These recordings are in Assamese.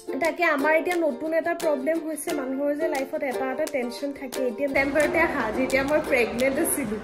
তাকে আমাৰ এতিয়া নতুন এটা প্ৰবলেম হৈছে মানুহৰ যে লাইফত এটা টেনচন থাকে এতিয়া টেম্পাৰতে আহা যেতিয়া মই প্ৰেগনেন্ট আছিলোঁ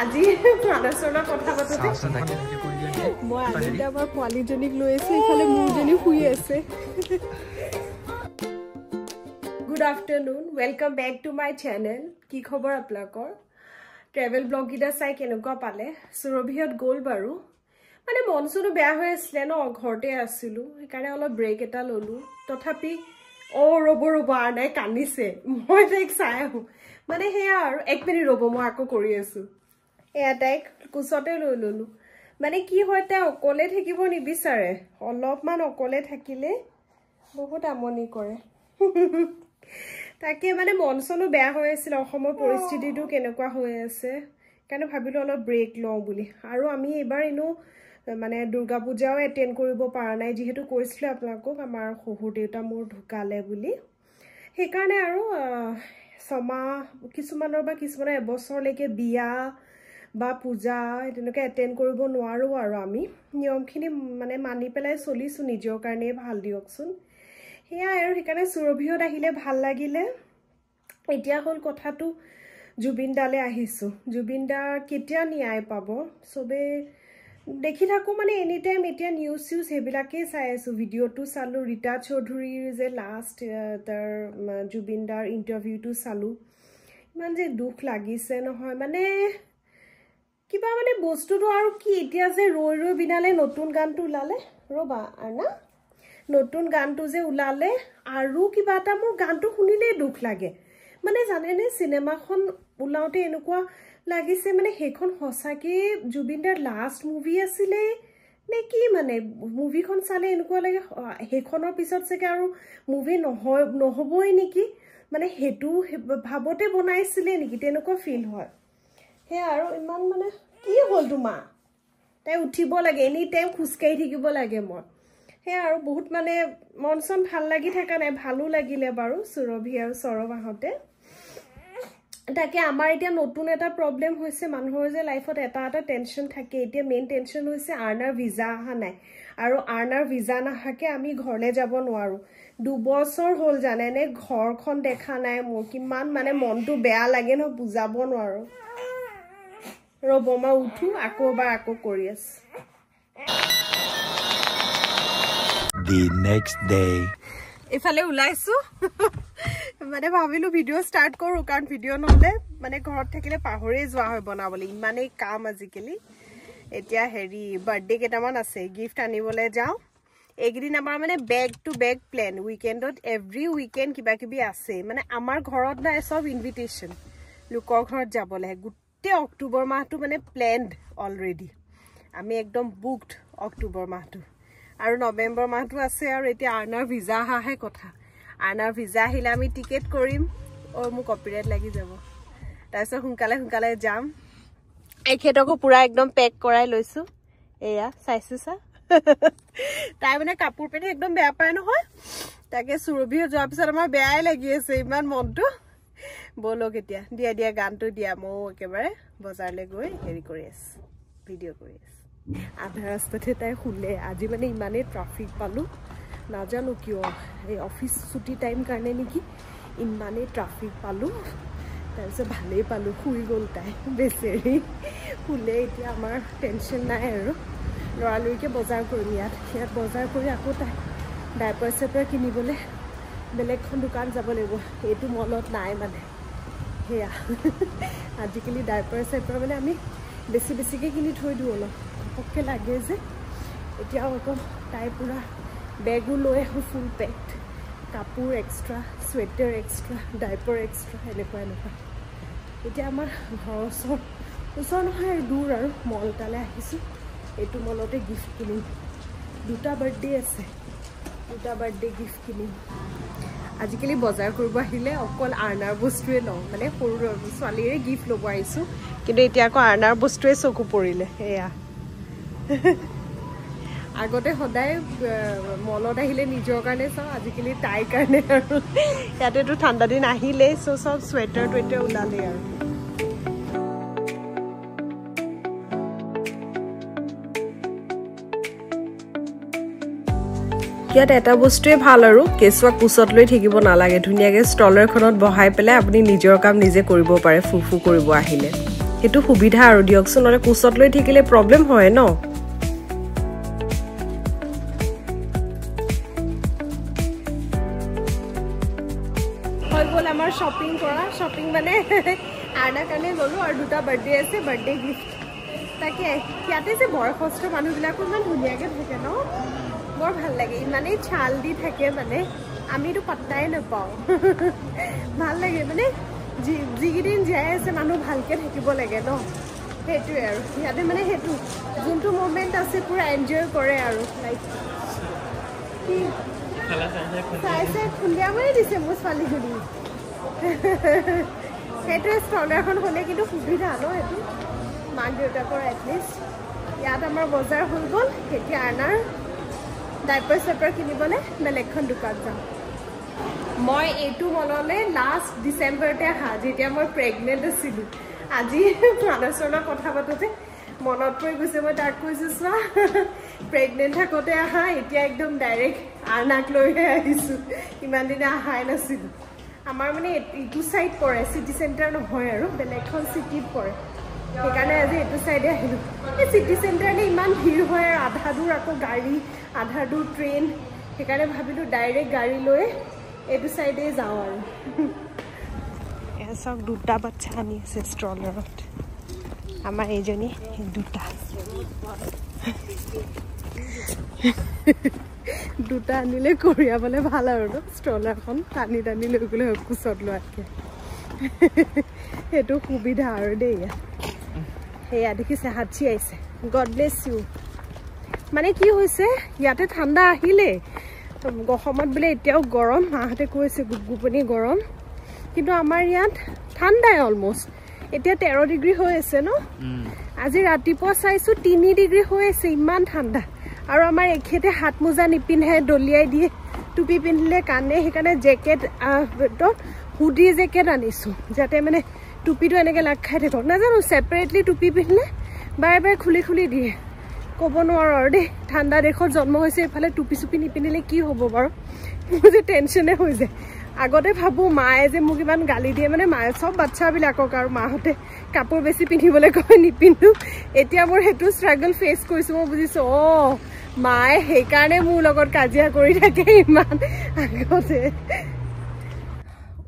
আজি মানসৰ কথা পাতোতে মই আজি আমাৰ পোৱালিজনীক লৈ আছো ইফালে মোৰজনী শুই আছে good afternoon welcome back to my channel কি খবৰ আপোনালোকৰ ট্ৰেভেল ব্লগ গিটা চাই কেনেকুৱা পালে সুৰভিহত গ'ল বাৰু মানে মনসুনো বেয়া হৈ আছিল ন ঘৰতে আছিল সেইকাৰণে অলপ ব্ৰেক এটা ললো তথাপি ৰব আনাই কান্দিছে মই তাইক চাই আহো মানে হেয়া আৰু এক মিনিট ৰব মই আকৌ কৰি আছো এয়া তাইক কুচতে লৈ ললো মানে কি হয় তাই অকলে থাকিব নিবিচাৰে অলপমান অকলে থাকিলে বহুত আমনি কৰে তাকে মানে মনসনো বেয়া হৈ আছিল অসমৰ পৰিস্থিতিটো কেনেকুৱা হৈ আছে কাৰণে ভাবিলো অলপ ব্ৰেক লওঁ বুলি আৰু আমি এবাৰ ইনো মানে দুৰ্গা পূজাও এটেন্ড কৰিব পৰা নাই যেহেতু কৈছিল আপোনালোকক আমাৰ শহুৰ দেউতা মোৰ ঢুকালে বুলি সেইকাৰণে আৰু সমা কিছুমানৰ এবছৰলৈকে বিয়া বা পূজা তেনেকৈ এটেন্ড কৰিব নোৱাৰো আৰু আমি নিয়মখিনি মানে মানি পেলাই চলিছো নিজৰ কাৰণে ভাল দিয়কচোন হেয়া আৰু সেইকাৰণে সুৰভিহত আহিলে ভাল লাগিলে এতিয়া হ'ল কথাটো জুবিন দালে আহিছো জুবিন দা কেতিয়া ন্যায় পাব সবে দেখি থাকো মানে এনি টাইম এতিয়া নিউজ সেইবিলাকে চাই আছো ভিডিঅটো চালো ৰীতা চৌধুৰীৰ যে লাষ্ট তাৰ জুবিন দাৰ ইণ্টাৰভিউটো চালো ইমান যে দুখ লাগিছে নহয় মানে কিবা মানে বস্তুটো আৰু কি এতিয়া যে ৰৈ বিনালে নতুন গানটো ওলালে ৰবা আনা নতুন গানটো যে ওলালে আৰু কিবা এটা মোৰ গানটো শুনিলেই দুখ লাগে মানে জানেনে সিনেমাখন ওলাওতে এনেকুৱা লাগিছে মানে হেখন হসাকে জুবিন দাৰ লাষ্ট মুভি আছিলে নে কি মানে মুভিখন চালে এনেকুৱা লাগে হেখনৰ পিছত চাগে আৰু মুভি নহবই নেকি মানে হেতু ভাবতে বনাইছিলে নেকি তেনেকুৱা ফিল হয় হে আৰু ইমান মানে কি হ'ল তোমাৰ তাই উঠিব লাগে এনি টাইম খুচকাই থাকিব লাগে মই হে আৰু বহুত মানে মনসন ভাল লাগি থাকা নাই ভালো লাগিলে বাৰু সুৰভি আৰু সৰব আহতে তাকে আমাৰ এতিয়া নতুন এটা প্ৰবলেম হৈছে মানুহৰ যে লাইফত এটা টেনচন থাকে এতিয়া মেইন টেনচন হৈছে আৰ্নাৰ ভিজা আহা নাই আৰু আৰ্নাৰ ভিজা নাহাকে আমি ঘৰলে যাব নোৱাৰো 2 বছৰ হ'ল জানেনে ঘৰখন দেখা নাই মোৰ কিমান মানে মনটো বেয়া লাগে ন বুজাব নোৱাৰো ৰব মই উঠো আকৌ কৰি আছো The next day ইফালে উলাইছো মানে ভাবিলো ভিডিও স্টাৰ্ট কৰো কাৰণ ভিডিও নহলে মানে ঘৰত থাকিলে পাহৰে যোৱা হয় বনাবলৈ ইমানে কাম আজিকালি এতিয়া হেৰি বাৰ্থডে কেটামান আছে গিফট আনিবলে যাও একদিন আমাৰ মানে বেক টু বেক প্ল্যান উইকেন্ডত এভৰি উইকেন্ড কিবা কিবি আছে মানে আমাৰ ঘৰত নাই সব ইনভিটেশন লোকৰ ঘৰত যাবলে গুটে অক্টোবৰ মাহটো মানে প্ল্যানড অলৰেডি আমি একদম বুকড অক্টোবৰ মাহটো আৰু নৱেম্বৰ মাহটো আছে আৰু এতিয়া আৰ্নাৰ ভিজা আহাহে কথা আৰ্নাৰ ভিজা আহিলে আমি টিকেট কৰিম মোৰ কপিৰাইট লাগি যাব তাৰপিছত সোনকালে যাম এখেতকো পুৰা একদম পেক কৰাই লৈছো এয়া চাইছো সা তাই মানে কাপোৰ পিনে একদম বেয়া পায় নহয় তাকে সুৰভিও যোৱাৰ পিছত আমাৰ বেয়াই লাগি আছে ইমান মনটো বলক এতিয়া দিয়া গানটো দিয়া মই একেবাৰে বজাৰলৈ গৈ হেৰি কৰি আছো ভিডিও কৰি আছো আধা ৰাস্তাতে তাই শুলে আজি মানে ইমানেই ট্ৰাফিক পালো নাজানো কিয় এই অফিচ ছুটি টাইম কাৰণে নেকি ইমানেই ট্ৰাফিক পালো তাৰপিছত ভালেই পালো শুই গ'ল তাই বেচেৰি শুলে এতিয়া আমাৰ টেনশ্যন নাই আৰু লৰালৰিকে বজাৰ কৰিম ইয়াত বজাৰ কৰি আকৌ তাই ডাইপাৰ চেপাৰ কিনিবলৈ বেলেগখন দোকান যাব লাগিব এইটো মলত নাই মানে সেয়া আজিকালি ডাইপাৰ চেপাৰ মানে আমি বেছিকৈ কিনি থৈ দিওঁ অলপ ঘপককৈ লাগে যে এতিয়াও আকৌ তাই পুৰা বেগো লৈ আহোঁ ফুল পেকড কাপোৰ extra sweater extra diaper extra এনেকুৱা এতিয়া আমাৰ ঘৰৰ ওচৰ নহয় আৰু দূৰ আৰু মল এটালৈ আহিছোঁ এইটো মলতে গিফ্ট কিনিম 2টা বাৰ্থডে আছে 2টা বাৰ্থডে গিফ্ট কিনিম আজিকালি বজাৰ কৰিব আহিলে অকল আৰ্নাৰ বস্তুৱে লওঁ মানে সৰু ছোৱালীৰে গিফ্ট ল'ব আহিছোঁ কিন্তু এতিয়া আকৌ আৰ্নাৰ বস্তুৱে চকু পৰিলে এয়া আগতে সদায় মলত আহিলে নিজৰ কাৰণে চাওঁ আজিকালি তাইৰ কাৰণে আৰু ইয়াতেতো ঠাণ্ডা দিন আহিলেই চব চুৱেটাৰ টুৱেটাৰ ওলালে আৰু ইয়াত এটা বস্তুৱে ভাল আৰু কেঁচুৱা কোচত লৈ থাকিব নালাগে ধুনীয়াকৈ ষ্টলাৰখনত বহাই পেলাই আপুনি নিজৰ কাম নিজে কৰিব পাৰে ফুফু কৰিব আহিলে সেইটো সুবিধা আৰু দিয়কচোন নহ'লে কোচত লৈ থাকিলে প্ৰব্লেম হয় ন হৈ গ'ল আমাৰ শ্বপিং কৰা শ্বপিং মানে আৰ্ণাৰ কাৰণে ল'লোঁ আৰু দুটা বাৰ্থডে আছে বাৰ্থডে গিফ্ট তাকে ইয়াতে যে বয়সস্থ মানুহবিলাকো ইমান ধুনীয়াকৈ থাকে ন বৰ ভাল লাগে ইমানেই ছাল দি থাকে মানে আমিতো পাত্তাই নাপাওঁ ভাল লাগে মানে যিকেইদিন জীয়াই আছে মানুহ ভালকৈ থাকিব লাগে ন সেইটোৱে আৰু ইয়াতে মানে সেইটো যোনটো মমেণ্ট আছে পুৰা এনজয় কৰে আৰু লাইক কি চাই চাই খুন্দিয়া মাৰি দিছে মোৰ ছোৱালীজনী সেইটোৱে ষ্টলাৰখন হ'লে কিন্তু সুবিধা ন সেইটো মাক দেউতাকৰ এটলিষ্ট ইয়াত আমাৰ বজাৰ হৈ গ'ল এতিয়া আৰ্ণাৰ ডাইপাৰ চাইপাৰ কিনিবলৈ বেলেগখন দোকান যাম মই এইটো মনলৈ লাষ্ট ডিচেম্বৰতে অহা যেতিয়া মই প্ৰেগনেণ্ট আছিলোঁ আজি মানচৰ কথা পাতোতে মনত পৰি গৈছে মই তাক কৈছোঁ চোৱা প্ৰেগনেণ্ট থাকোঁতে অহা এতিয়া একদম ডাইৰেক্ট আৰ্ণাক লৈহে আহিছোঁ ইমান দিনে অহাই নাছিলোঁ আমাৰ মানে এইটো চাইড পৰে চিটি চেণ্টাৰ নহয় আৰু বেলেগখন চিটিত পৰে সেইকাৰণে আজি এইটো চাইডে আহিলোঁ এই চিটি চেণ্টাৰলৈ ইমান ভিৰ হয় আৰু আধা দূৰ আকৌ গাড়ী আধা দূৰ ট্ৰেইন সেইকাৰণে ভাবিলোঁ ডাইৰেক্ট গাড়ী লৈ এইটো চাইডে যাওঁ আৰু এয়া চাওক দুটা বাচ্চা আনি আছে ষ্ট্ৰলাৰত আমাৰ এইজনী দুটা দুটা আনিলে কঢ়িয়াবলৈ ভাল আৰু ন ষ্ট্ৰলাৰখন টানি টানি লৈ গ'লে কোচত লোৱাতকৈ সেইটো সুবিধা আৰু দেই সেয়া দেখিছে হাতী আহিছে গড ব্লেছ ইউ মানে কি হৈছে ইয়াতে ঠাণ্ডা আহিলে অসমত বোলে এতিয়াও গৰম মাহঁতে কৈছে গুপগুপনি গৰম কিন্তু আমাৰ ইয়াত ঠাণ্ডাই অলমষ্ট এতিয়া 13 ডিগ্ৰী হৈ আছে ন আজি ৰাতিপুৱা চাইছোঁ 3 ডিগ্ৰী হৈ আছে ইমান ঠাণ্ডা আৰু আমাৰ এখেতে হাত মোজা নিপিন্ধে দলিয়াই দিয়ে টুপি পিন্ধিলে কান্দে সেইকাৰণে জেকেট হুডি জেকেট আনিছোঁ যাতে মানে টুপিটো এনেকৈ লাগ খাই থাকক নাজানো ছেপাৰেটলি টুপি পিন্ধিলে বাৰে বাৰে খুলি খুলি দিয়ে ক'ব নোৱাৰোঁ আৰু দেই ঠাণ্ডা দেশত জন্ম হৈছে এইফালে টুপি চুপি নিপিন্ধিলে কি হ'ব বাৰু মোৰ যে টেনশ্যনে হৈ যায় আগতে ভাবোঁ মায়ে যে মোক ইমান গালি দিয়ে মানে মায়ে চব বাচ্চাবিলাকক আৰু মাহঁতে কাপোৰ বেছি পিন্ধিবলৈ কয় নিপিন্ধো এতিয়া মোৰ সেইটো ষ্ট্ৰাগল ফেচ কৰিছোঁ মই বুজিছোঁ অঁ মায়ে সেইকাৰণে মোৰ লগত কাজিয়া কৰি থাকে ইমান আগতে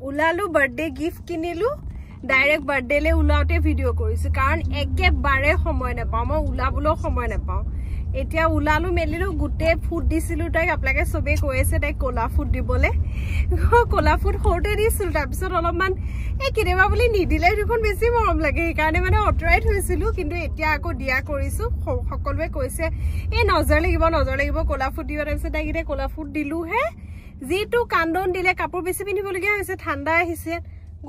ওলালোঁ বাৰ্থডে গিফ্ট কিনিলোঁ ডাইৰেক্ট বাৰ্থডেলৈ ওলাওঁতে ভিডিঅ' কৰিছোঁ কাৰণ একেবাৰে সময় নাপাওঁ মই ওলাবলৈও সময় নাপাওঁ এতিয়া ওলালোঁ মেলিলোঁ গোটেই ফুড দিছিলোঁ তাইক আপোনালোকে চবেই কৈ আছে তাইক ক'লা ফুড দিবলৈ ক'লা ফুড সৰুতে দিছিলোঁ তাৰপিছত অলপমান এই কেতিয়াবা বুলি নিদিলে দেখোন বেছি মৰম লাগে সেইকাৰণে মানে আঁতৰাই থৈছিলোঁ কিন্তু এতিয়া আকৌ দিয়া কৰিছোঁ সকলোৱে কৈছে এই নজৰ লাগিব ক'লা ফুড দিব তাৰপিছত তাইক এতিয়া ক'লা ফুড দিলোঁহে যিটো কান্দন দিলে কাপোৰ বেছি পিন্ধিবলগীয়া হৈছে ঠাণ্ডা আহিছে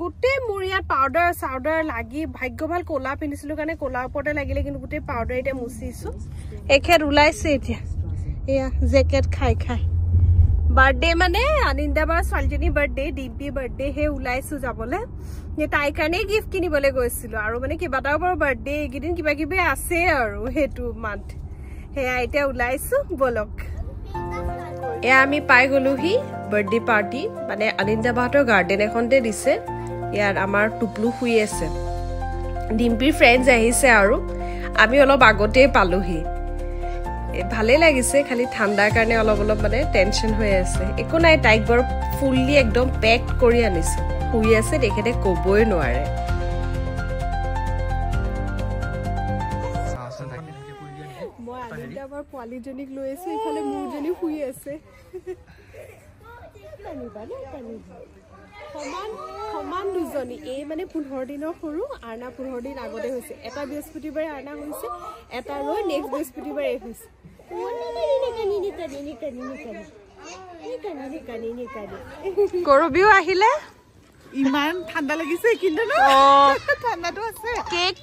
গোটেই মোৰ ইয়াত পাউডাৰ লাগি ভাগ্য ভাল ক'লা পিন্ধিছিলোঁ কাৰণে ক'লা ওপৰতে লাগিলে কিন্তু গোটেই পাউডাৰ এতিয়া মুচিছোঁ এখেত ওলাইছে এতিয়া এয়া জেকেট খাই বাৰ্থডে মানে আনিন্দাবাৰ ছোৱালীজনী বাৰ্থডে ডিম্পি বাৰ্থডে সেই ওলাইছোঁ যাবলৈ তাইৰ কাৰণেই গিফ্ট কিনিবলৈ গৈছিলোঁ আৰু মানে কেইবাটাও বাৰু বাৰ্থডে এইকেইদিন কিবা কিবি আছে আৰু সেইটো মান্থ সেয়া এতিয়া ওলাইছোঁ বলক এয়া আমি পাই গ'লোহি বাৰ্থডে পাৰ্টি মানে আনিন্দাবাহঁতৰ গাৰ্ডেন এখনতে দিছে ইয়াত আমাৰ টুপলু শুই আছে ডিম্পিৰ ফ্ৰেণ্ডছ আহিছে আৰু আমি অলপ আগতেই পালোহি ভালেই লাগিছে খালি ঠাণ্ডাৰ কাৰণে অলপ মানে টেনশ্যন হৈ আছে একো নাই তাইক বাৰু ফুল্লি একদম পেক কৰি আনিছোঁ শুই আছে তেখেতে ক'বই নোৱাৰে মই আনিন্দাবাৰ পোৱালীজনীক লৈ আছোঁ ইফালে মোৰজনী শুই আছে সমান দুজনী এই মানে 15 দিনৰ সৰু আৰ্ণা 15 দিন আগতে হৈছে এটা বৃহস্পতিবাৰে আৰ্ণা হৈছে এটা ৰৈ নেক্সট বৃহস্পতিবাৰে এই হৈছে কৰবিও আহিলে ইমান ঠাণ্ডা লাগিছে কিন্তু ন ঠাণ্ডাটো আছে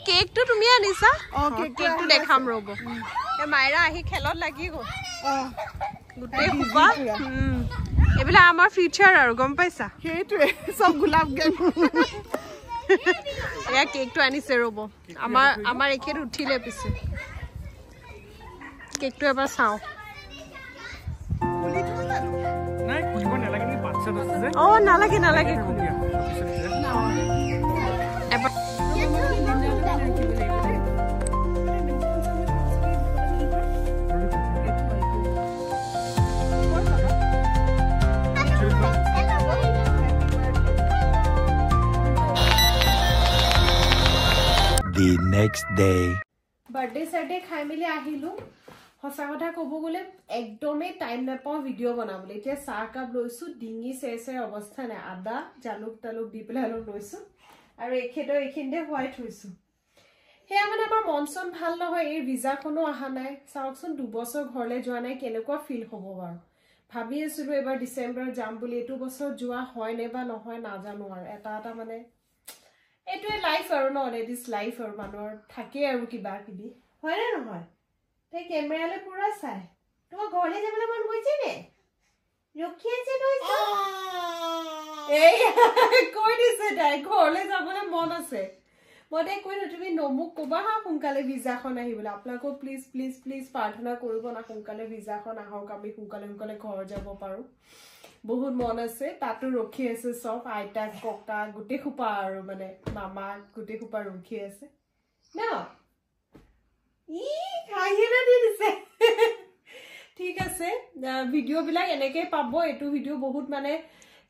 কেকটো তুমি আনিছা কেকটো দেখাম ৰ'ব মাইৰা আহি খেলত লাগি গ'ল গোটেই খোপা এইবিলাক আমাৰ ফিউচাৰ আৰু গম পাইছা সেইটোৱে চব গোলাপ গেম এয়া কেকটো আনিছে ৰ'ব আমাৰ এখেত উঠিলে পিছে কেকটো এবাৰ চাওঁ অ নালাগে নালাগে The next day. বাৰ্থডে সাৰ্থডে খাই মেলি আহিলো হসা কথা কব গলে একদমই টাইম নাপাও ভিডিও বনাবলৈ এতিয়া চাহ কাপ লৈছো ডিঙি চেছে অৱস্থা নাই আদা জালুক তালুক দি পেলাই লৈছো আৰু এইখিনিতে হোৱাই থৈছো হেয়া মানে আমাৰ মনচন ভাল নহয় এই ভিজাখনো অহা নাই চাওকচোন 2 বছৰ ঘৰলৈ যোৱা নাই কেনেকুৱা ফিল হ'ব বাৰু ভাবি আছিলো এবাৰ ডিসেম্বৰত যাম বুলি এটো বছৰ যোৱা হয় নে বা নহয় নাজানো আৰু এটা মানে এটোৱে লাইফ আৰু ন দিস লাইফ আৰু মানুহৰ থাকে আৰু কিবা কিবি হয় নে নহয় তে কেমেৰালে পুৰা চাই তোমাৰ ঘৰলৈ যাবলৈ মন গৈছে নে ৰখি আছে নইছো এই কৈ দিছে তাই ঘৰলৈ যাবলৈ মন আছে মতে কৈ তুমি নমুক কবা হা সোনকালে ভিজাখন আহিবলৈ আপোনালোকক প্লিজ প্লিজ প্লিজ প্ৰাৰ্থনা কৰিব না সোনকালে ভিজাখন আহক আমি সোনকালে ঘৰ যাব পাৰো বহুত মন আছে তাতো ৰখি আছে সব আইতা ককা গুটি খুপা আৰু মানে মামা গুটি খুপা ৰখি আছে ন ই খাইনা দি দিছে ঠিক আছে ভিডিও বিলাক এনেকৈ পাব এটো ভিডিও বহুত মানে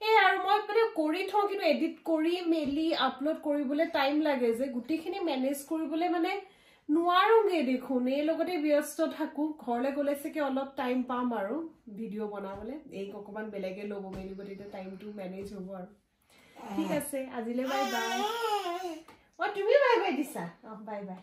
এই আৰু মই মানে কৰি থওঁ কিন্তু এডিট কৰি মেলি আপলোড কৰিবলৈ টাইম লাগে যে গুটিখিনি মেনেজ কৰিবলৈ মানে নোৱাৰোগে দেখোন এই লগতে ব্যস্ত থাকো ঘৰলৈ গলে সকে অলপ টাইম পাম আৰু ভিডিও বনাবলৈ এই অকমান বেলেগে লব মেলিব তেতিয়া টাইমটো মেনেজ হ'ব আৰু ঠিক আছে আজিলে বাই বাই তুমি বাই বাই দিছা বাই বাই